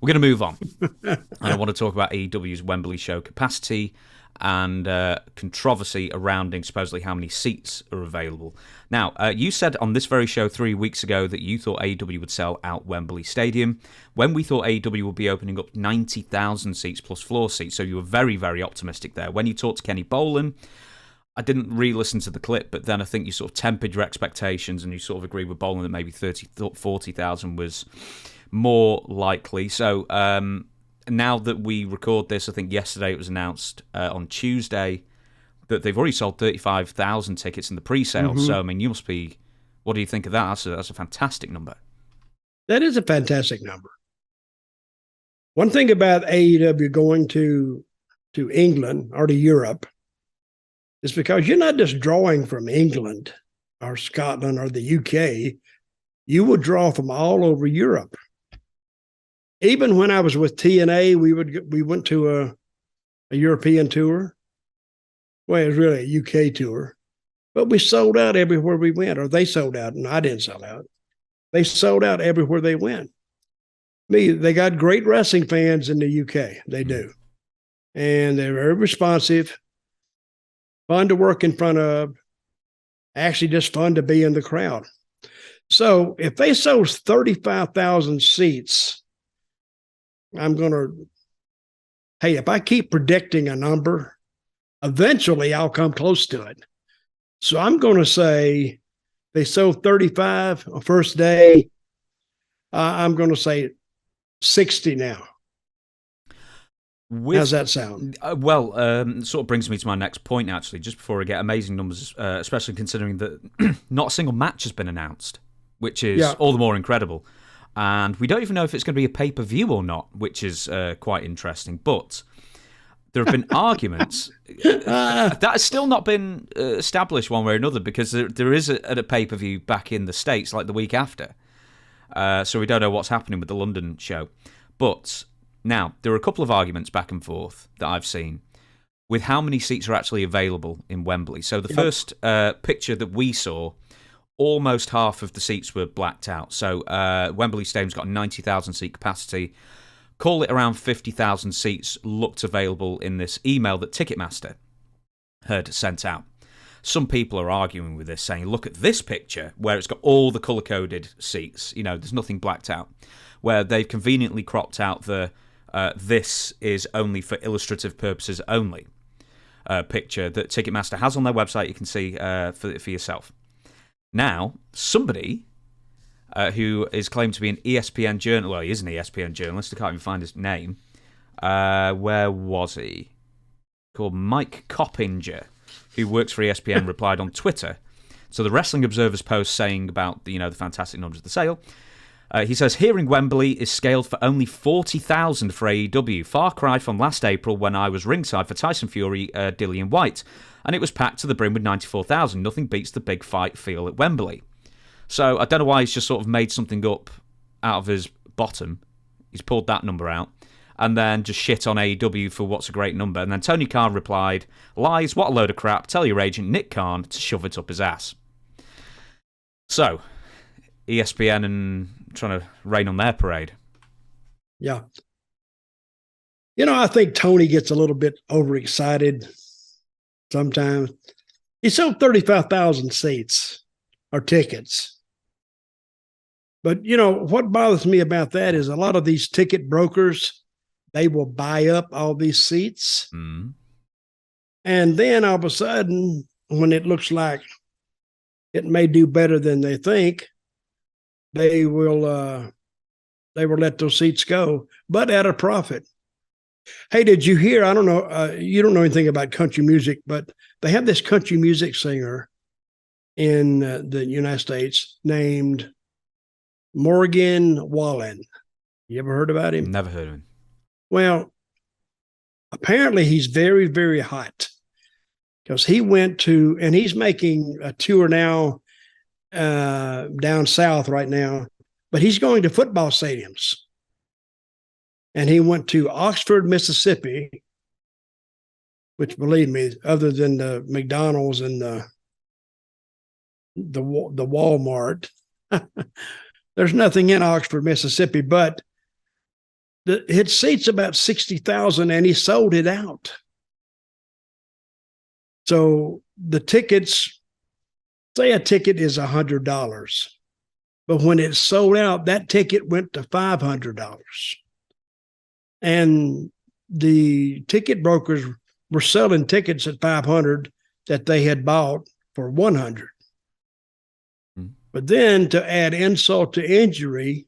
We're going to move on. And I want to talk about AEW's Wembley show capacity and controversy surrounding supposedly how many seats are available. Now, you said on this very show 3 weeks ago that you thought AEW would sell out Wembley Stadium, when we thought AEW would be opening up 90,000 seats plus floor seats, so you were very, very optimistic there. When you talked to Kenny Bolan, I didn't re-listen to the clip, but then I think you sort of tempered your expectations and you sort of agreed with Bolan that maybe 40,000 was more likely. So now that we record this, I think yesterday it was announced on Tuesday that they've already sold 35,000 tickets in the pre-sale. Mm-hmm. So, I mean, you must be... What do you think of that? That's a fantastic number. That is a fantastic number. One thing about AEW going to England or to Europe is because you're not just drawing from England or Scotland or the UK. You would draw from all over Europe. Even when I was with TNA, we went to a European tour. Well, it was really a UK tour, but we sold out everywhere we went, or they sold out, and I didn't sell out. They sold out everywhere they went. They got great wrestling fans in the UK. They do. And they're very responsive, fun to work in front of, actually just fun to be in the crowd. So if they sold 35,000 seats, if I keep predicting a number, eventually I'll come close to it. So I'm going to say they sold 35 on first day. I'm going to say 60 now. How's that sound? Sort of brings me to my next point, actually, just before I get amazing numbers, especially considering that not a single match has been announced, which is all the more incredible. And we don't even know if it's going to be a pay-per-view or not, which is quite interesting. But there have been arguments. That has still not been established one way or another, because there is a pay-per-view back in the States like the week after. So we don't know what's happening with the London show. But now, there are a couple of arguments back and forth that I've seen with how many seats are actually available in Wembley. So the first picture that we saw, almost half of the seats were blacked out. So Wembley Stadium's got a 90,000 seat capacity. Call it around 50,000 seats looked available in this email that Ticketmaster had sent out. Some people are arguing with this, saying, look at this picture where it's got all the colour-coded seats. You know, there's nothing blacked out. Where they've conveniently cropped out the this is only for illustrative purposes only picture that Ticketmaster has on their website. You can see for yourself. Now, somebody who is claimed to be an ESPN journalist, well, he is an ESPN journalist, I can't even find his name. Where was he? Called Mike Coppinger, who works for ESPN, replied on Twitter. So the Wrestling Observer's post saying about the fantastic numbers of the sale. He says, here in Wembley is scaled for only 40,000 for AEW. Far cry from last April when I was ringside for Tyson Fury, Dillian White. And it was packed to the brim with 94,000. Nothing beats the big fight feel at Wembley. So I don't know why he's just sort of made something up out of his bottom. He's pulled that number out. And then just shit on AEW for what's a great number. And then Tony Khan replied, lies, what a load of crap. Tell your agent, Nick Khan, to shove it up his ass. So, ESPN and trying to rain on their parade. Yeah. I think Tony gets a little bit overexcited sometimes. He sold 35,000 seats or tickets. But, what bothers me about that is a lot of these ticket brokers, they will buy up all these seats. Mm. And then all of a sudden, when it looks like it may do better than they think, they will let those seats go, but at a profit. Hey, did you hear? I don't know. You don't know anything about country music, but they have this country music singer in the United States named Morgan Wallen. You ever heard about him? Never heard of him. Well, apparently he's very, very hot because he went to, and he's making a tour now down south right now, but he's going to football stadiums. And he went to Oxford, Mississippi, which, believe me, other than the McDonald's and the Walmart, there's nothing in Oxford, Mississippi. But it seats about 60,000 and he sold it out. So the tickets, say a ticket is $100, but when it's sold out, that ticket went to $500. And the ticket brokers were selling tickets at $500 that they had bought for $100. But then to add insult to injury,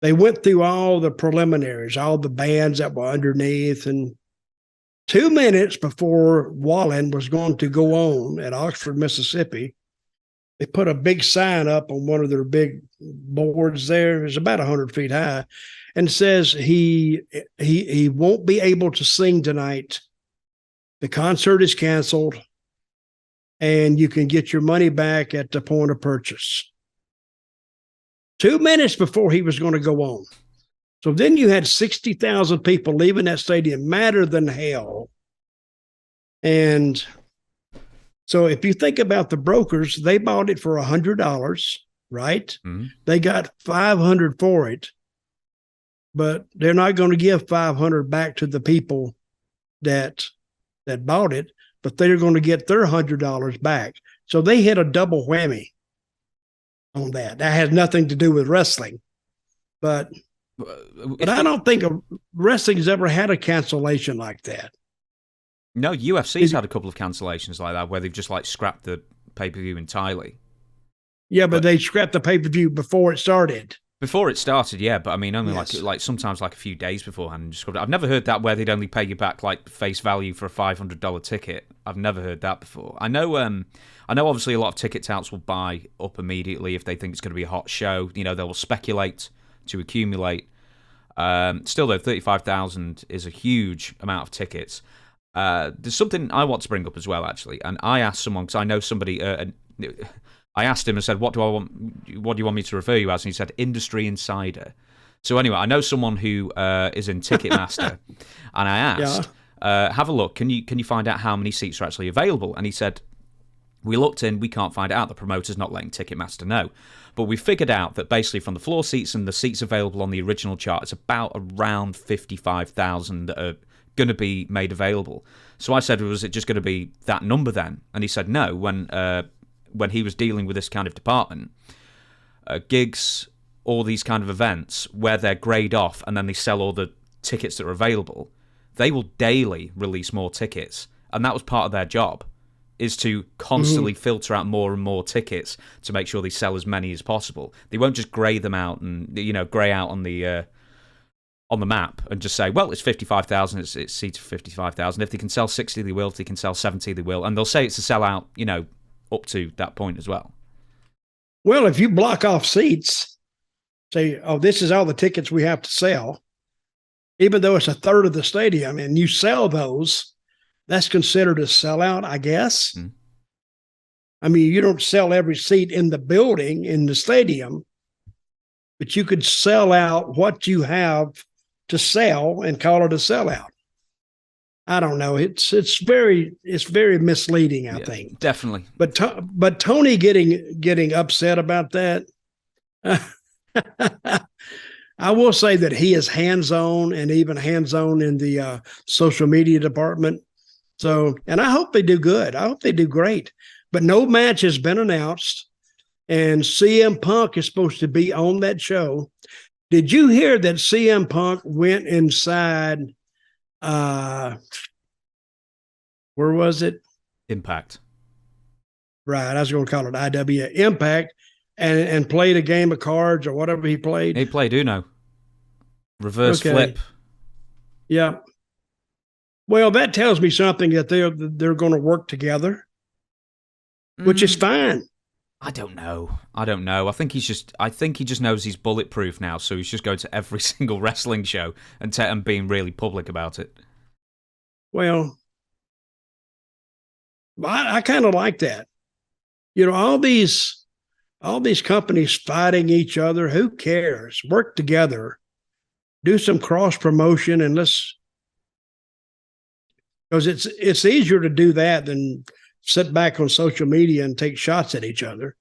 they went through all the preliminaries, all the bands that were underneath. And 2 minutes before Wallen was going to go on at Oxford, Mississippi, they put a big sign up on one of their big boards there. It's about 100 feet high, and says he won't be able to sing tonight. The concert is canceled, and you can get your money back at the point of purchase. 2 minutes before he was going to go on. So then you had 60,000 people leaving that stadium, madder than hell. And so if you think about the brokers, they bought it for $100, right? Mm-hmm. They got $500 for it, but they're not going to give $500 back to the people that bought it, but they're going to get their $100 back. So they hit a double whammy on that. That has nothing to do with wrestling, but I don't think wrestling's ever had a cancellation like that. No, UFC's had a couple of cancellations like that where they've just like scrapped the pay-per-view entirely. Yeah, but they scrapped the pay-per-view before it started. Before it started, yeah, but I mean only like sometimes like a few days beforehand. I've never heard that where they'd only pay you back like face value for a $500 ticket. I've never heard that before. I know obviously a lot of ticket touts will buy up immediately if they think it's going to be a hot show. You know, they will speculate to accumulate. Still though, 35,000 is a huge amount of tickets. There's something I want to bring up as well, actually, and I asked someone because I know somebody. I asked him and said, "What do you want me to refer you as?" And he said, "Industry Insider." So anyway, I know someone who is in Ticketmaster, and I asked, "Have a look. Can you find out how many seats are actually available?" And he said, "We looked in. We can't find it out. The promoter's not letting Ticketmaster know. But we figured out that basically from the floor seats and the seats available on the original chart, it's about around 55,000 that are going to be made available." So I said, "Was it just going to be that number then?" And he said, "No. When he was dealing with this kind of department, gigs, all these kind of events where they're grayed off and then they sell all the tickets that are available, they will daily release more tickets, and that was part of their job, is to constantly filter out more and more tickets to make sure they sell as many as possible. They won't just grey them out and grey out on the map and just say, well, it's 55,000, it's seats for 55,000. If they can sell 60, they will. If they can sell 70, they will. And they'll say it's a sellout, up to that point as well. Well, if you block off seats, say, oh, this is all the tickets we have to sell, even though it's a third of the stadium, and you sell those, that's considered a sellout, I guess. Mm. I mean, you don't sell every seat in the building, in the stadium, but you could sell out what you have to sell and call it a sellout. I don't know. It's very misleading, I think. Definitely. But Tony getting upset about that, I will say that he is hands-on and even hands-on in the social media department. So, and I hope they do good. I hope they do great. But no match has been announced, and CM Punk is supposed to be on that show. Did you hear that CM Punk went inside? Where was it? Impact. Right. I was going to call it IW Impact and played a game of cards or whatever he played. He played Uno. Reverse flip. Yeah. Well, that tells me something that they're going to work together, which is fine. I don't know. I think he just knows he's bulletproof now, so he's just going to every single wrestling show and being really public about it. Well, I kind of like that. All these companies fighting each other. Who cares? Work together, do some cross promotion, and because it's easier to do that than sit back on social media and take shots at each other.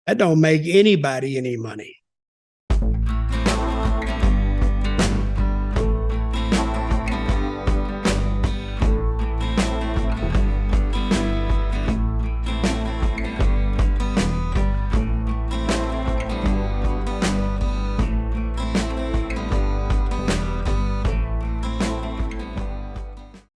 That don't make anybody any money.